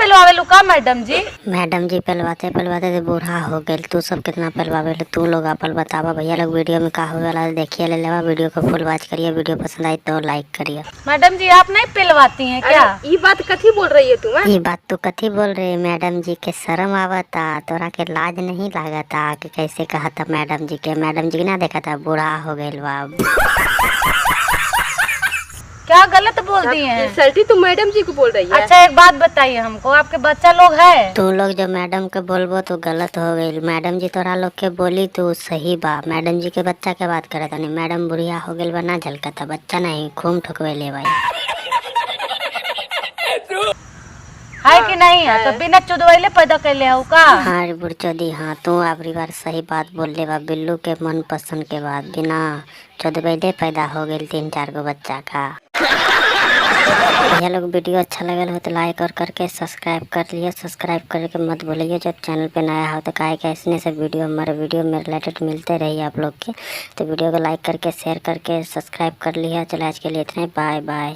पिलवावे लुका madam जी? Madam जी पहलवाते पहलवाते तो बूढ़ा हो गए। तू सब कितना पहलवावे ले? तू लोग आपल बतावा। भैया लोग वीडियो में का होवे वाला देखिए ले लेवा। वीडियो को फुल वॉच करिए। वीडियो पसंद आई तो लाइक करिए। मैडम जी आप नहीं पिलवाती हैं क्या? ये बात कथी बोल रही है तू? ये बात तू कथी बोल रही है? मैडम जी के शर्म आवता? तोरा के लाज नहीं लागता कि कैसे कहा था मैडम जी के? मैडम जी ना देखा था बूढ़ा हो गए बाब। क्या गलत बोल दी हैं? इंसल्टी तू मैडम जी को बोल रही है? अच्छा एक बात बताइए हमको, आपके बच्चा लोग है? तू लोग जो मैडम के बोलबो तो गलत हो गई। मैडम जी तोरा लोग के बोली तो सही बा। मैडम जी के बच्चा के बात करे था। मैडम बुढ़िया हो गई बा ना झलका था। बच्चा नहीं खूम ठोकवे ले भाई। है कि नहीं है? तो बिना चुदवैले पैदा कैले हो का? हाँ रे बुढ़चोदी हाँ, तू आखिरी बार सही बात बोल ले बा। बिल्लू के मन पसंद के बाद बिना चुदवैले पैदा हो गई 3-4 गो बच्चा का। भैया लोग वीडियो अच्छा लगल हो तो लाइक और करके सब्सक्राइब कर लियो। सब्सक्राइब करके मत भूलिए। जब चैनल पे नया हो तो काहे का ऐसे सब वीडियो हमारे वीडियो में रिलेटेड मिलते रहिए आप लोग के। तो वीडियो को लाइक करके शेयर करके सब्सक्राइब कर लिया। चलो आज के लिए इतना ही। Bye bye.